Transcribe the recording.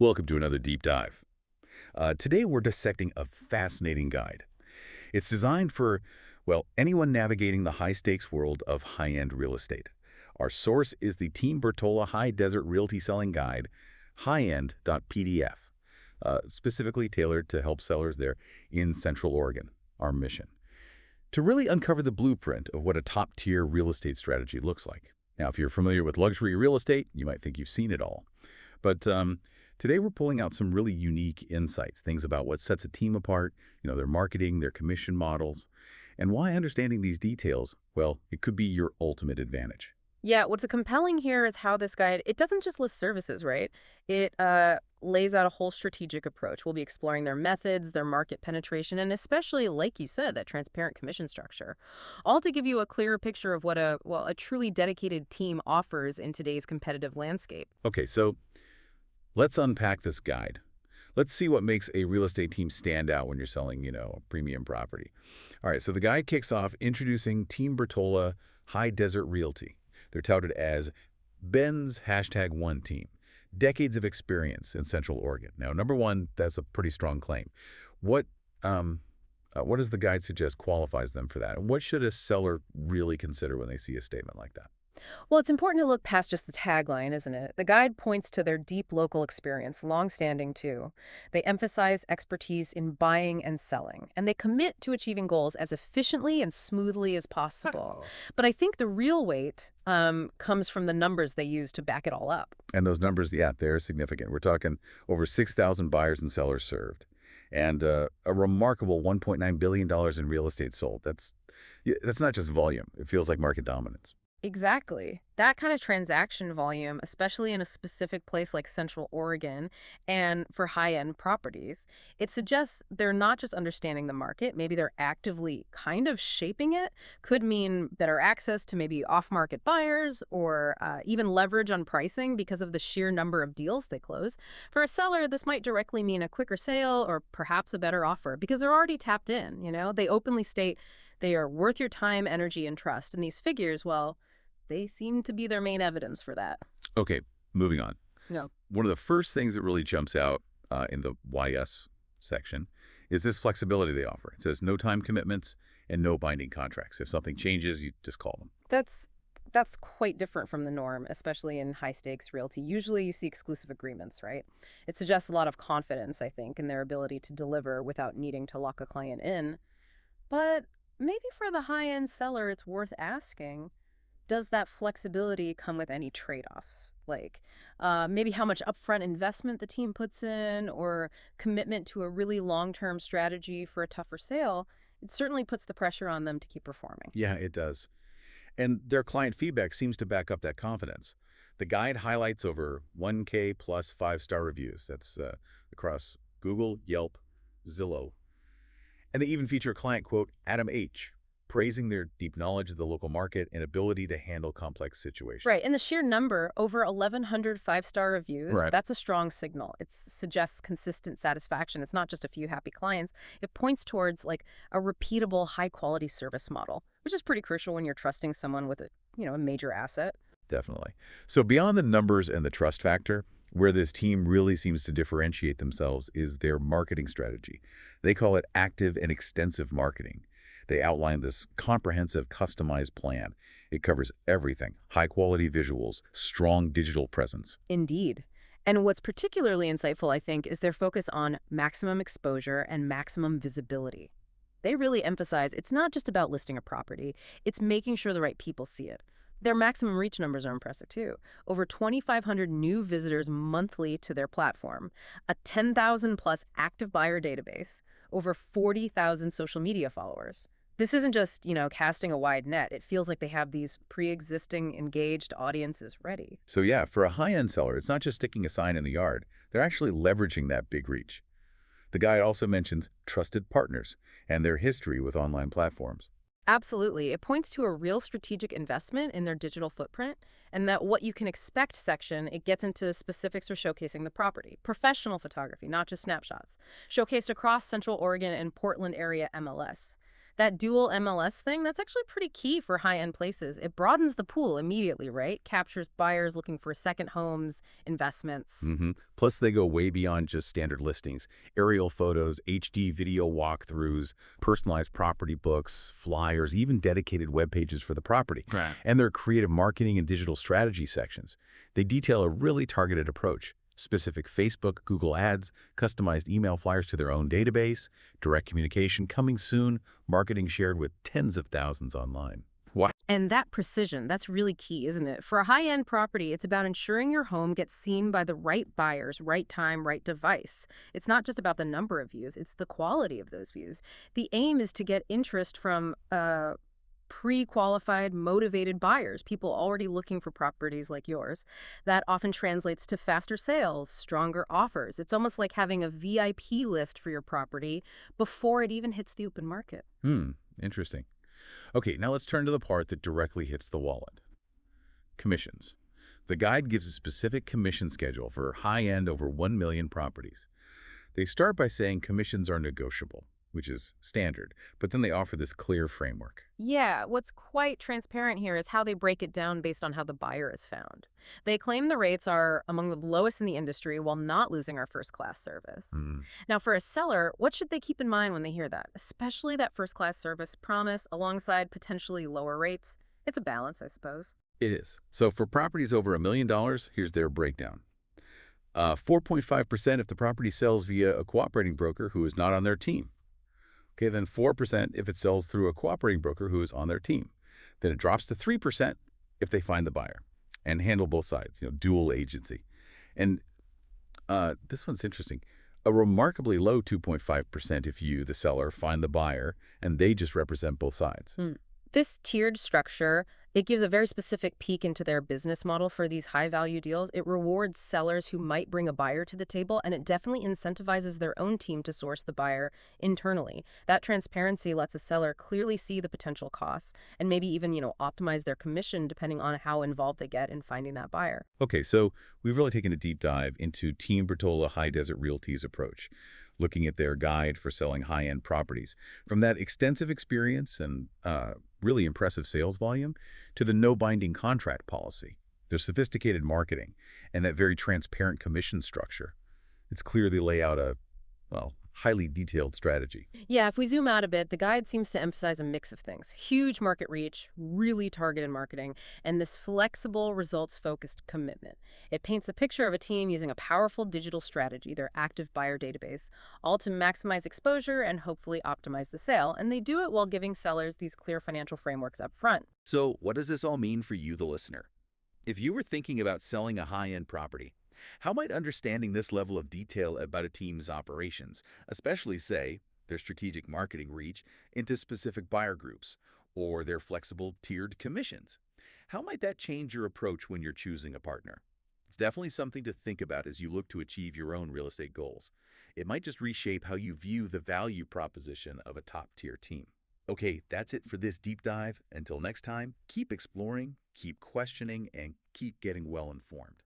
Welcome to another deep dive. Today we're dissecting a fascinating guide. It's designed for, well, anyone navigating the high-stakes world of high-end real estate. Our source is the Team Birtola High Desert Realty Selling Guide, highend.pdf, specifically tailored to help sellers there in Central Oregon, our mission. To really uncover the blueprint of what a top-tier real estate strategy looks like. Now, if you're familiar with luxury real estate, you might think you've seen it all. But today we're pulling out some really unique insights, things about what sets a team apart, their marketing, their commission models, and why understanding these details, well, it could be your ultimate advantage. Yeah, what's compelling here is how this guide, it doesn't just list services, right? It lays out a whole strategic approach. We'll be exploring their methods, their market penetration, and especially, like you said, that transparent commission structure. All to give you a clearer picture of what a truly dedicated team offers in today's competitive landscape. Okay, so let's unpack this guide. Let's see what makes a real estate team stand out when you're selling, a premium property. All right, so the guide kicks off introducing Team Birtola High Desert Realty. They're touted as Ben's #1 team. Decades of experience in Central Oregon. Now, number one, that's a pretty strong claim. What what does the guide suggest qualifies them for that? And what should a seller really consider when they see a statement like that? Well, it's important to look past just the tagline, isn't it? The guide points to their deep local experience, long-standing too. They emphasize expertise in buying and selling, and they commit to achieving goals as efficiently and smoothly as possible. Oh. But I think the real weight comes from the numbers they use to back it all up. And those numbers, yeah, they're significant. We're talking over 6,000 buyers and sellers served, and a remarkable $1.9 billion in real estate sold. That's not just volume. It feels like market dominance. Exactly. That kind of transaction volume, especially in a specific place like Central Oregon and for high-end properties, it suggests they're not just understanding the market, maybe they're actively kind of shaping it. Could mean better access to maybe off-market buyers or even leverage on pricing because of the sheer number of deals they close. For a seller, this might directly mean a quicker sale or perhaps a better offer because they're already tapped in. They openly state they are worth your time, energy, and trust. And these figures, well, they seem to be their main evidence for that. Okay, moving on. No. One of the first things that really jumps out in the YS section is this flexibility they offer. It says no time commitments and no binding contracts. If something changes, you just call them. That's quite different from the norm, especially in high-stakes realty. Usually you see exclusive agreements, right? It suggests a lot of confidence, I think, in their ability to deliver without needing to lock a client in. But maybe for the high-end seller, it's worth asking, does that flexibility come with any trade-offs? Like maybe how much upfront investment the team puts in or commitment to a really long-term strategy for a tougher sale? It certainly puts the pressure on them to keep performing. Yeah, it does. And their client feedback seems to back up that confidence. The guide highlights over 1K plus 5-star reviews. That's across Google, Yelp, Zillow. And they even feature a client quote, Adam H., praising their deep knowledge of the local market and ability to handle complex situations. Right. And the sheer number, over 1,100 five-star reviews, Right. that's a strong signal. It suggests consistent satisfaction. It's not just a few happy clients. It points towards like a repeatable, high-quality service model, which is pretty crucial when you're trusting someone with a major asset. Definitely. So beyond the numbers and the trust factor, where this team really seems to differentiate themselves is their marketing strategy. They call it active and extensive marketing. They outline this comprehensive, customized plan. It covers everything, high-quality visuals, strong digital presence. Indeed. And what's particularly insightful, I think, is their focus on maximum exposure and maximum visibility. They really emphasize it's not just about listing a property, it's making sure the right people see it. Their maximum reach numbers are impressive, too. Over 2,500 new visitors monthly to their platform, a 10,000-plus active buyer database, over 40,000 social media followers. This isn't just, casting a wide net. It feels like they have these pre-existing engaged audiences ready. So yeah, for a high-end seller, it's not just sticking a sign in the yard. They're actually leveraging that big reach. The guide also mentions trusted partners and their history with online platforms. Absolutely. It points to a real strategic investment in their digital footprint, and that what you can expect section, it gets into specifics for showcasing the property. Professional photography, not just snapshots. Showcased across Central Oregon and Portland area MLS. That dual MLS thing, that's actually pretty key for high-end places. It broadens the pool immediately, right? Captures buyers looking for second homes, investments. Plus, they go way beyond just standard listings. Aerial photos, HD video walkthroughs, personalized property books, flyers, even dedicated web pages for the property. Right. And their creative marketing and digital strategy sections. They detail a really targeted approach. Specific Facebook, Google ads, customized email flyers to their own database, direct communication coming soon, marketing shared with tens of thousands online. What? And that precision, that's really key, isn't it? For a high-end property, it's about ensuring your home gets seen by the right buyers, right time, right device. It's not just about the number of views, it's the quality of those views. The aim is to get interest from pre-qualified, motivated buyers, people already looking for properties like yours. That often translates to faster sales, stronger offers. It's almost like having a VIP list for your property before it even hits the open market. Interesting. Okay, now let's turn to the part that directly hits the wallet. Commissions. The guide gives a specific commission schedule for high-end over 1 million properties. They start by saying commissions are negotiable, which is standard, but then they offer this clear framework. Yeah, what's quite transparent here is how they break it down based on how the buyer is found. They claim the rates are among the lowest in the industry while not losing our first-class service. Now, for a seller, what should they keep in mind when they hear that? Especially that first-class service promise alongside potentially lower rates. It's a balance, I suppose. It is. So for properties over $1 million, here's their breakdown. 4.5% if the property sells via a cooperating broker who is not on their team. Okay, then 4% if it sells through a cooperating broker who is on their team. Then it drops to 3% if they find the buyer and handle both sides, dual agency. And this one's interesting. A remarkably low 2.5% if you, the seller, find the buyer and they just represent both sides. This tiered structure, it gives a very specific peek into their business model for these high-value deals. It rewards sellers who might bring a buyer to the table, and it definitely incentivizes their own team to source the buyer internally. That transparency lets a seller clearly see the potential costs and maybe even, optimize their commission depending on how involved they get in finding that buyer. Okay, so we've really taken a deep dive into Team Birtola High Desert Realty's approach, looking at their guide for selling high-end properties. From that extensive experience and really impressive sales volume to the no-binding contract policy, their sophisticated marketing, and that very transparent commission structure. It's clear they lay out a, highly detailed strategy. Yeah, if we zoom out a bit, the guide seems to emphasize a mix of things. Huge market reach, really targeted marketing, and this flexible, results-focused commitment. It paints a picture of a team using a powerful digital strategy, their active buyer database, all to maximize exposure and hopefully optimize the sale. And they do it while giving sellers these clear financial frameworks up front. So what does this all mean for you, the listener? If you were thinking about selling a high-end property, how might understanding this level of detail about a team's operations, especially, say, their strategic marketing reach into specific buyer groups or their flexible tiered commissions, how might that change your approach when you're choosing a partner? It's definitely something to think about as you look to achieve your own real estate goals. It might just reshape how you view the value proposition of a top-tier team. Okay, that's it for this deep dive. Until next time, keep exploring, keep questioning, and keep getting well informed.